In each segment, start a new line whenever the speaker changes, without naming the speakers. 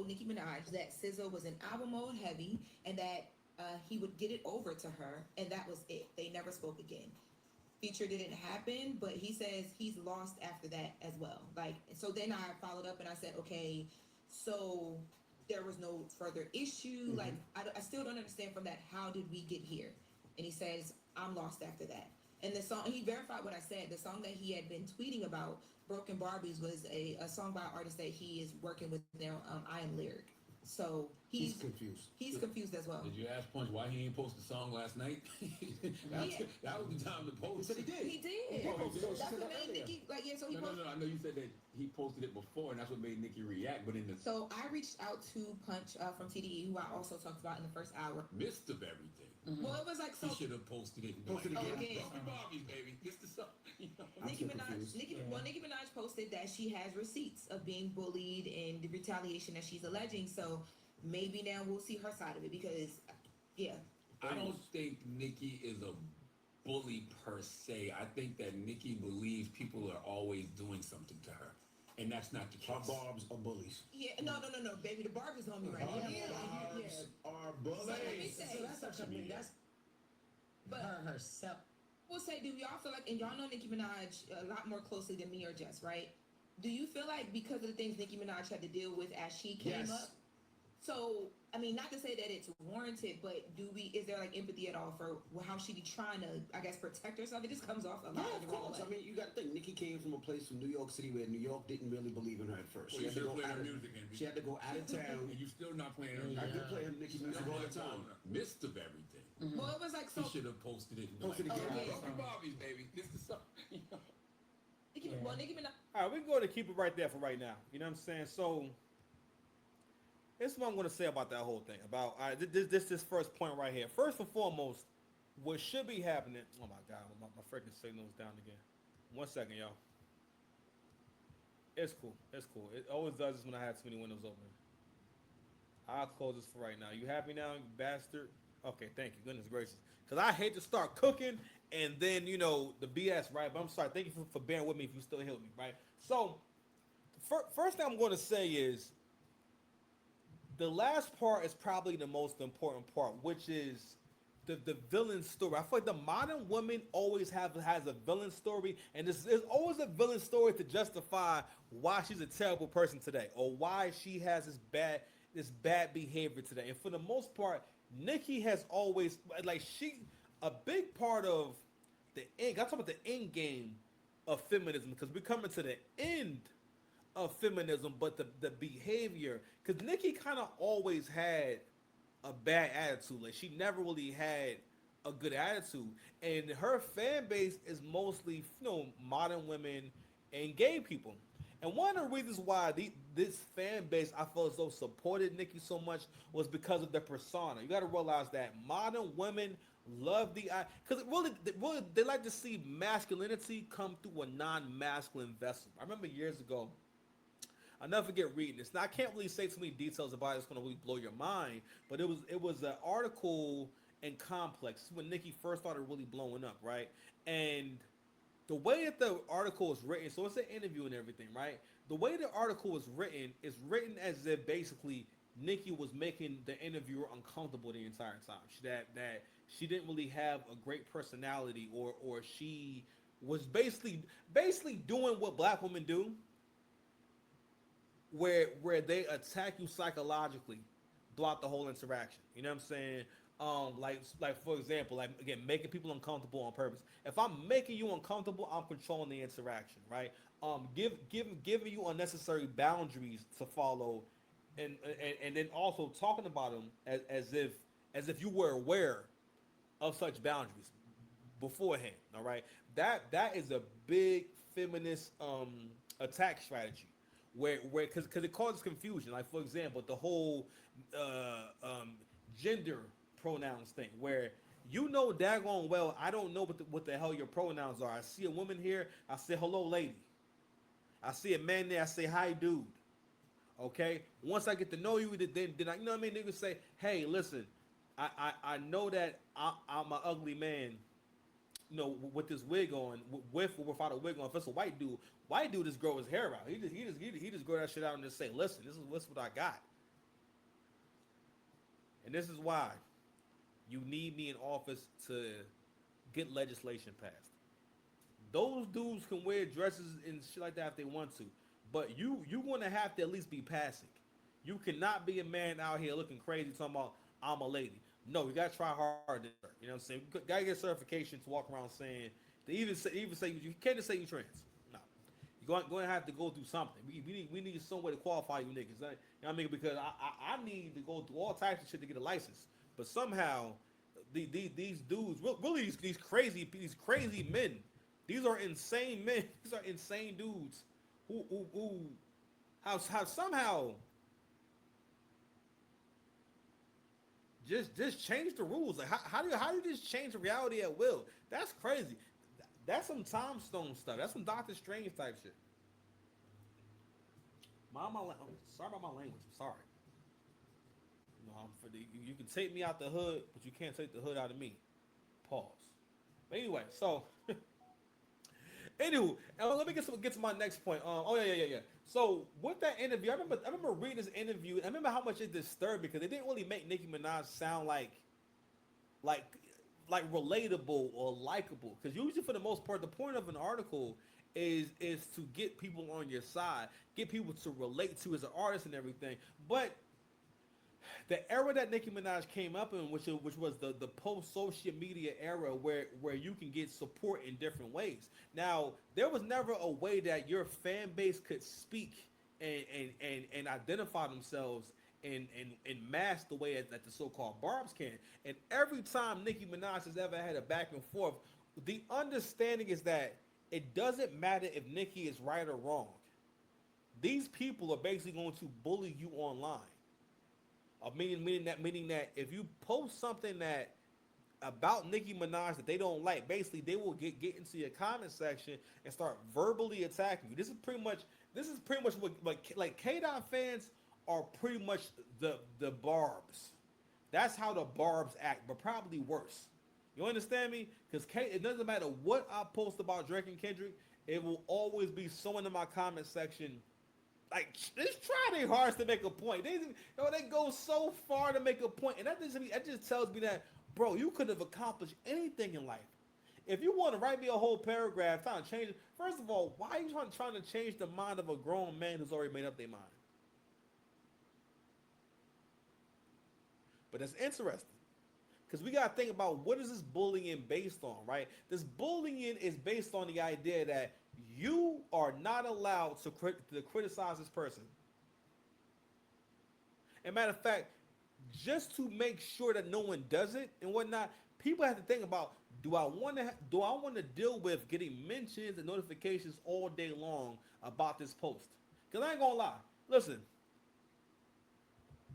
told Nicki Minaj that SZA was in album mode heavy and that he would get it over to her, and that was it. They never spoke again. Feature didn't happen, but he says he's lost after that as well. Like, so then I followed up and I said, okay, so there was no further issue. Like, I still don't understand from that. How did we get here? And he says, I'm lost after that. And the song, he verified what I said. The song that he had been tweeting about, Broken Barbies, was a song by an artist that he is working with now, I Am Lyric. So
He's confused.
He's confused as well.
Did you ask Punch why he ain't post the song last night? that was the time to post.
He said he did.
He did. That's what made Nicki, like, yeah, so he posted.
No. I know you said that he posted it before, and that's what made Nicki react. But in the
So I reached out to Punch from TDE, who I also talked about in the first hour.
midst of everything,
Well, it was like, so
he should have posted it.
Posted
like,
again.
Broken Barbies, baby. This the song. You know?
Nicki
still
Minaj,
confused.
Nicki Minaj posted that she has receipts of being bullied and the retaliation that she's alleging. So maybe now we'll see her side of it because, yeah.
I don't think Nicki is a bully per se. I think that Nicki believes people are always doing something to her, and that's not the
Our
case.
barbs are bullies.
Yeah, no, baby, the barb is on me right now.
Barbs are
So let me
bullies.
say,
So that's what I mean. That's
but
her herself.
I will say, do y'all feel like, and y'all know Nicki Minaj a lot more closely than me or Jess, right? Do you feel like because of the things Nicki Minaj had to deal with as she came
Yes.
up? So, I mean, not to say that it's warranted, but is there like empathy at all for how she be trying to, I guess, protect herself? It just comes off a lot.
Yeah,
the
of
wrong
course.
way.
I mean, you got to think. Nicki came from a place from New York City where New York didn't really believe in her at first.
Well, you
She had to
should
go
play
out
her
of-
music, and
She had to go out of town.
and you still not playing her
I
music.
do play her Nicki music all the time.
Midst of everything,
Well, it was like, so,
he should have posted it. And been
Posted
like,
again.
Oh, yeah.
Broken Barbies, baby. This the song. You know?
Nicki Minaj,
All right, we can go to keep it right there for right now. You know what I'm saying? So, here's what I'm going to say about that whole thing. About this first point right here. First and foremost, what should be happening. Oh my God, my freaking signal's down again. 1 second, y'all. It's cool. It's cool. It always does this when I have too many windows open. I'll close this for right now. You happy now, you bastard? Okay, thank you. Goodness gracious. Because I hate to start cooking and then, you know, the BS, right? But I'm sorry. Thank you for bearing with me if you still hear me, right? So, first thing I'm going to say is the last part is probably the most important part, which is the villain story. I feel like the modern woman always has a villain story, and there's always a villain story to justify why she's a terrible person today or why she has this bad behavior today. And for the most part, Nicki has always a big part of the end. I'm talking about the end game of feminism because we're coming to the end of feminism, but the behavior, because Nicki kind of always had a bad attitude. Like she never really had a good attitude, and her fan base is mostly modern women and gay people. And one of the reasons why this fan base I feel as though supported Nicki so much was because of the persona. You got to realize that modern women love because really they like to see masculinity come through a non-masculine vessel. I remember years ago. I'll never forget reading this. Now I can't really say too many details about it. It's gonna really blow your mind. But it was an article in Complex when Nicki first started really blowing up, right? And the way that the article is written, so it's an interview and everything, right? The way the article is written as if basically Nicki was making the interviewer uncomfortable the entire time. That she didn't really have a great personality, or she was basically doing what black women do, where they attack you psychologically, block the whole interaction. You know what I'm saying? Like for example, like again, making people uncomfortable on purpose. If I'm making you uncomfortable, I'm controlling the interaction, right? Giving you unnecessary boundaries to follow, and then also talking about them as if you were aware of such boundaries beforehand. All right, that is a big feminist attack strategy where because it causes confusion. Like for example, the whole gender pronouns thing, where daggone well I don't know what the hell your pronouns are. I see a woman here, I say hello lady. I see a man there, I say hi dude. Okay, once I get to know you, then I, you know what I mean. They would say, hey, listen, I know that I'm an ugly man, with this wig on, with or without a wig on. If it's a white dude just grow his hair out. He just grow that shit out and just say, listen, this is what I got. And this is why you need me in office to get legislation passed. Those dudes can wear dresses and shit like that if they want to, but you gonna have to at least be passing. You cannot be a man out here looking crazy talking about I'm a lady. No, you gotta try hard. You know what I'm saying? You gotta get certification to walk around saying. To even say you can't just say you trans. No, you're going to have to go through something. We need some way to qualify you niggas. You know what I mean? Because I need to go through all types of shit to get a license. But somehow these dudes, really these crazy men, these are insane men. These are insane dudes who have somehow just change the rules. Like how do you just change the reality at will? That's crazy. That's some Tom Stone stuff. That's some Doctor Strange type shit. Sorry about my language. I'm sorry. You know, you can take me out the hood, but you can't take the hood out of me. Pause. But anyway, so anywho, let me get to my next point. Oh yeah. So with that interview, I remember reading this interview. And I remember how much it disturbed because they didn't really make Nicki Minaj sound like relatable or likable. Because usually, for the most part, the point of an article is to get people on your side, get people to relate to as an artist and everything. But the era that Nicki Minaj came up in, which was the post social media era, where you can get support in different ways. Now, there was never a way that your fan base could speak and identify themselves in mass the way that the so-called Barbs can. And every time Nicki Minaj has ever had a back and forth, the understanding is that it doesn't matter if Nicki is right or wrong. These people are basically going to bully you online. Meaning that if you post something that about Nicki Minaj that they don't like, basically they will get into your comment section and start verbally attacking you. This is pretty much what like K-Dot fans are pretty much the Barbs. That's how the Barbs act, but probably worse. You understand me? Because it doesn't matter what I post about Drake and Kendrick, it will always be someone in my comment section like just try their hardest to make a point. They go so far to make a point, and that just tells me that, bro, you could have accomplished anything in life. If you want to write me a whole paragraph trying to change it, first of all, why are you trying to change the mind of a grown man who's already made up their mind? But that's interesting. Because we got to think about what is this bullying based on, right? This bullying is based on the idea that you are not allowed to criticize this person. And matter of fact, just to make sure that no one does it and whatnot, people have to think about, do I want to deal with getting mentions and notifications all day long about this post? Because I ain't going to lie. Listen,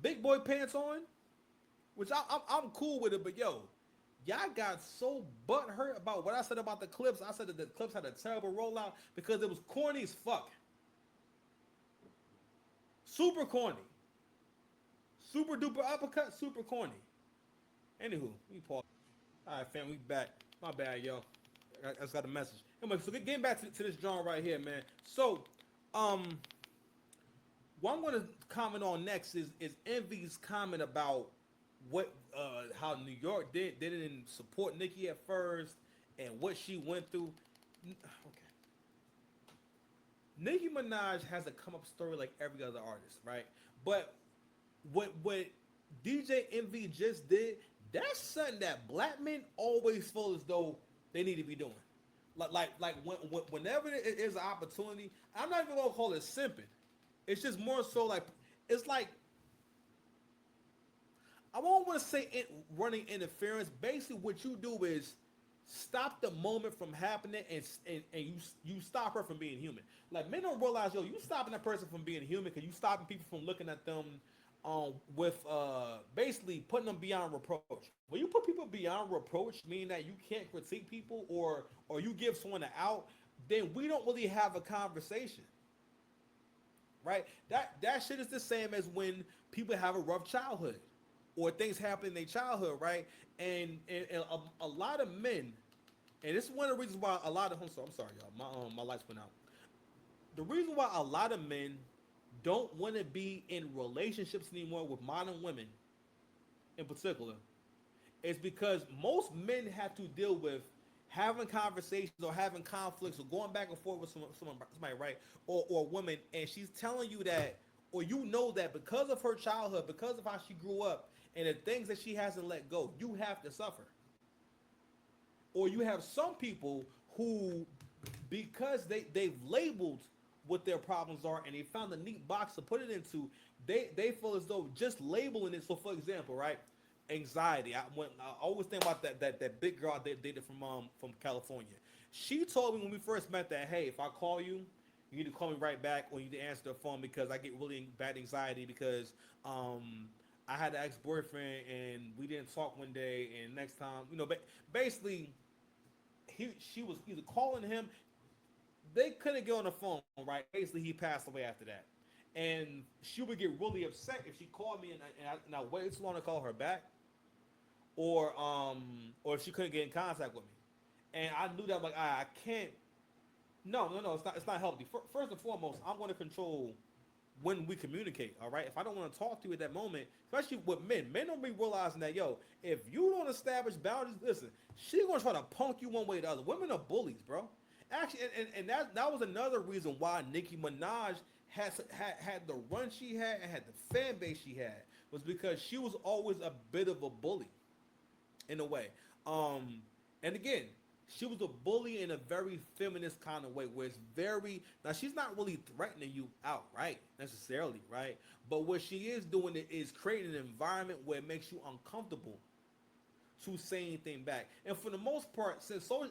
big boy pants on, which I'm cool with it, but yo, y'all got so butthurt about what I said about the clips. I said that the clips had a terrible rollout because it was corny as fuck. Super corny. Super duper uppercut, super corny. Anywho, we pause. All right, fam, we back. My bad, yo. I just got a message. Anyway, so getting back to this genre right here, man. So, what I'm going to comment on next is Envy's comment about how New York didn't support Nicki at first and what she went through. Okay. Nicki Minaj has a come up story like every other artist, right? But what DJ Envy just did, that's something that black men always feel as though they need to be doing. Whenever it is an opportunity, I'm not even gonna call it simping. It's just more so like it's like I won't want to say running interference. Basically, what you do is stop the moment from happening, and you stop her from being human. Like men don't realize, yo, you stopping that person from being human because you stopping people from looking at them with basically putting them beyond reproach. When you put people beyond reproach, meaning that you can't critique people or you give someone an out, then we don't really have a conversation. Right? That shit is the same as when people have a rough childhood or things happen in their childhood, right? And a lot of men, and this is one of the reasons why a lot of I'm sorry, y'all, my lights went out. The reason why a lot of men don't want to be in relationships anymore with modern women in particular is because most men have to deal with having conversations or having conflicts or going back and forth with somebody, right? Or a woman, and she's telling you that, or you know that because of her childhood, because of how she grew up, and the things that she hasn't let go, you have to suffer. Or you have some people who, because they've labeled what their problems are and they found a neat box to put it into, they feel as though just labeling it. So, for example, right, anxiety. I always think about that big girl I dated from California. She told me when we first met that, hey, if I call you, you need to call me right back, or you need to answer the phone because I get really bad anxiety because I had an ex boyfriend and we didn't talk one day, and next time, basically, she was either calling him, they couldn't get on the phone, right? Basically, he passed away after that. And she would get really upset if she called me and I waited too long to call her back, or if she couldn't get in contact with me. And I knew that, like, I can't. No, no, no. It's not healthy. First and foremost, I'm going to control when we communicate. All right. If I don't want to talk to you at that moment, especially with men don't be realizing that, yo, if you don't establish boundaries, listen, she gonna try to punk you one way or the other. Women are bullies, bro. Actually, and that was another reason why Nicki Minaj had the run she had and had the fan base she had, was because she was always a bit of a bully in a way. And again, she was a bully in a very feminist kind of way, where it's very, now she's not really threatening you outright necessarily, right? But what she is doing is creating an environment where it makes you uncomfortable to say anything back. And for the most part,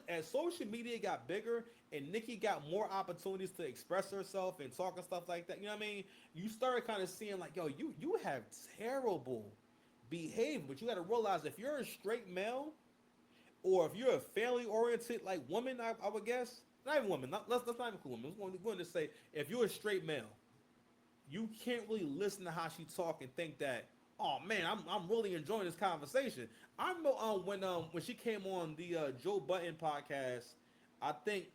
as social media got bigger and Nicki got more opportunities to express herself and talk and stuff like that, you know what I mean? You started kind of seeing like, yo, you have terrible behavior. But you got to realize, if you're a straight male, or if you're a family oriented like woman, I would guess, not even woman, let's not even call women. We're going to say, if you're a straight male, you can't really listen to how she talk and think that, oh man, I'm really enjoying this conversation. I remember when she came on the Joe Budden podcast, I think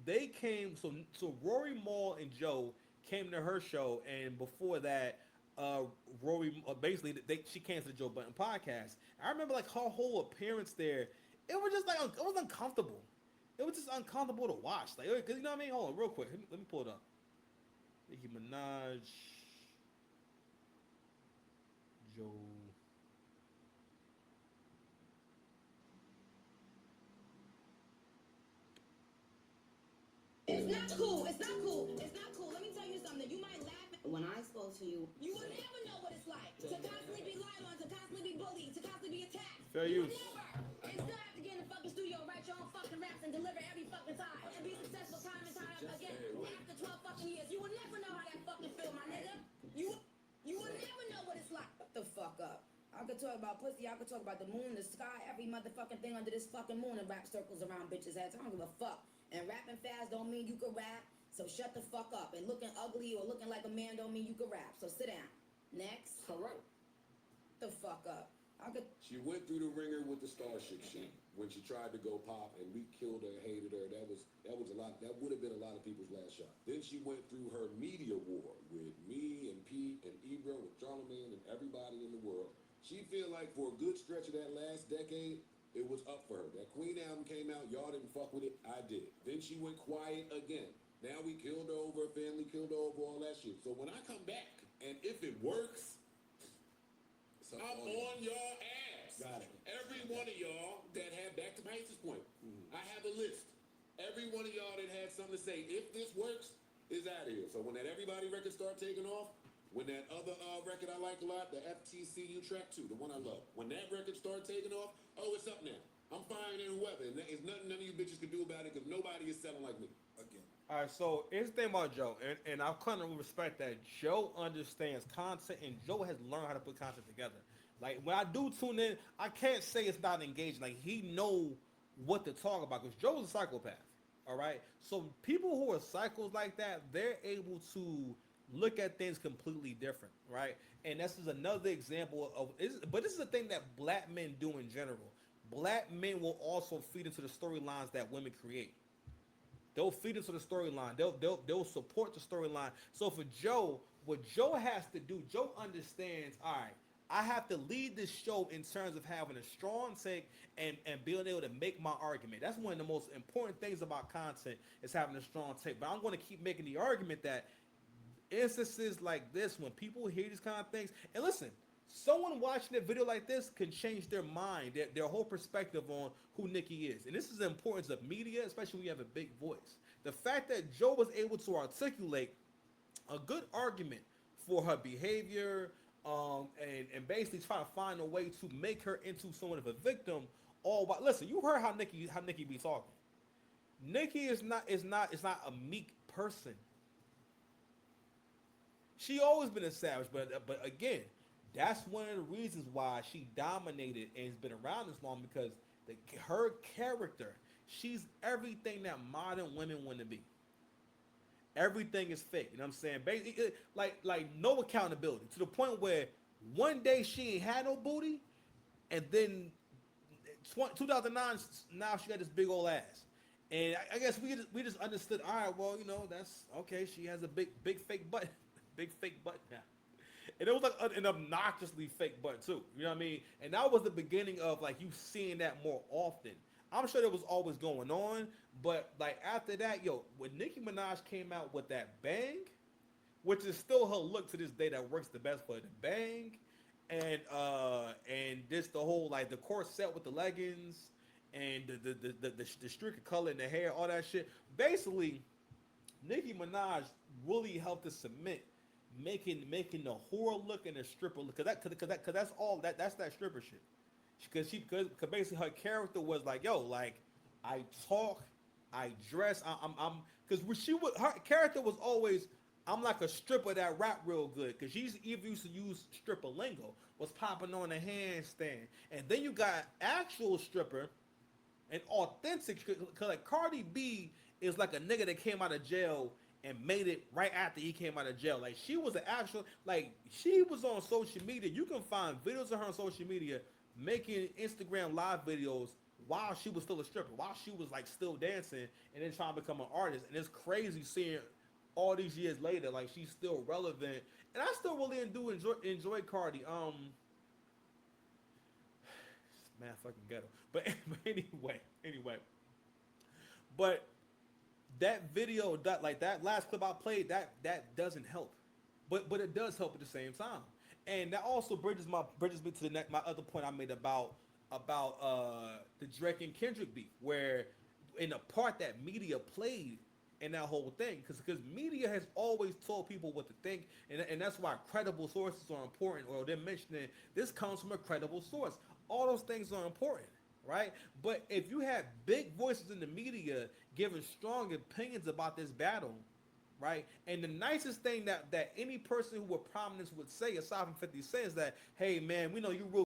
they came, so Rory Maul and Joe came to her show, and before that, Rory basically she came to the Joe Budden podcast. I remember like her whole appearance there. It was just like, it was uncomfortable. It was just uncomfortable to watch. Like, cause you know what I mean? Hold on, real quick. Let me pull it up. Nicki Minaj, Joe.
It's not cool. It's not cool. It's not cool. Let me tell you something. You might laugh. When I spoke to you, you will never know what it's like to constantly be lied on, to constantly be bullied, to constantly be attacked.
Fair
You
use.
will never. And still have to get in the fucking studio, write your own fucking raps, and deliver every fucking time, and be successful time and time again. After 12 fucking years, you will never know how that fucking feel, my nigga. You will never know what it's like. Shut the fuck up. I could talk about pussy, I could talk about the moon, the sky, every motherfucking thing under this fucking moon, and rap circles around bitches' heads. I don't give a fuck. And rapping fast don't mean you could rap, so shut the fuck up. And looking ugly or looking like a man don't mean you could rap, so sit down. Next.
Correct.
The fuck up. I could.
She went through the ringer with the Starship shit when she tried to go pop, and we killed her, hated her. That was a lot. That would have been a lot of people's last shot. Then she went through her media war with me and Pete and Ibra, with Charlamagne and everybody in the world. She feel like for a good stretch of that last decade, it was up for her. That Queen album came out, y'all didn't fuck with it, I did. Then she went quiet again. Now we killed her over, her family killed her over, all that shit. So when I come back, and if it works, I'm on y'all ass.
Got it.
Every one of y'all that had, back to my point, I have a list. Every one of y'all that had something to say, if this works, is out of here. So when that Everybody record start taking off, when that other record I like a lot, the FTCU track 2, the one I love, when that record start taking off, oh, it's up now. I'm firing in whoever, and there's nothing none of you bitches can do about it, because nobody is selling like me. Again.
All right, so here's the thing about Joe, and I kind of respect that Joe understands content, and Joe has learned how to put content together. Like, when I do tune in, I can't say it's not engaging. Like, he know what to talk about, because Joe's a psychopath, all right? So people who are psychos like that, they're able to look at things completely different, right? And this is another example of, but this is a thing that black men do in general. Black men will also feed into the storylines that women create. They'll feed into the storyline. They'll support the storyline. So for Joe, what Joe has to do, Joe understands, all right, I have to lead this show in terms of having a strong take and being able to make my argument. That's one of the most important things about content is having a strong take. But I'm going to keep making the argument that instances like this, when people hear these kind of things, and listen, someone watching a video like this can change their mind, their whole perspective on who Nicki is. And this is the importance of media, especially when you have a big voice. The fact that Joe was able to articulate a good argument for her behavior, and basically try to find a way to make her into somewhat of a victim. All by, listen, you heard how Nicki be talking. Nicki is not a meek person. She always been a savage, but again, that's one of the reasons why she dominated and has been around this long, because her character, she's everything that modern women want to be. Everything is fake. You know what I'm saying? Basically, like no accountability, to the point where one day she ain't had no booty, and then 2009 now she got this big old ass. And I guess we just understood. All right, well, that's okay. She has a big fake butt, big fake butt now, and it was like an obnoxiously fake butt too. You know what I mean? And that was the beginning of like you seeing that more often. I'm sure that was always going on, but like after that, when Nicki Minaj came out with that bang, which is still her look to this day that works the best for her, the bang, and just the whole like the corset with the leggings and the streak of color in the hair, all that shit. Basically, Nicki Minaj really helped to cement making the whore look and the stripper look, cause that's all that's that stripper shit. Because basically her character was like, like I talk, I dress, I'm because her character was always, I'm like a stripper that rap real good, because she's even used to use stripper lingo, was popping on a handstand, and then you got actual stripper and authentic, because like Cardi B is like a nigga that came out of jail and made it right after he came out of jail. Like she was an actual, like she was on social media. You can find videos of her on social media making Instagram live videos while she was still a stripper, while she was like still dancing and then trying to become an artist. And it's crazy seeing all these years later, like she's still relevant. And I still really do enjoy Cardi. Man, fucking ghetto. But anyway. But that video, that last clip I played, that doesn't help. But it does help at the same time. And that also bridges me to my other point I made about the Drake and Kendrick beef, where in the part that media played in that whole thing, because media has always told people what to think, and that's why credible sources are important, or they're mentioning this comes from a credible source. All those things are important, right? But if you have big voices in the media giving strong opinions about this battle, right? And the nicest thing that any person who with prominence would say, aside from 50 Cent, is that, hey man, we know you real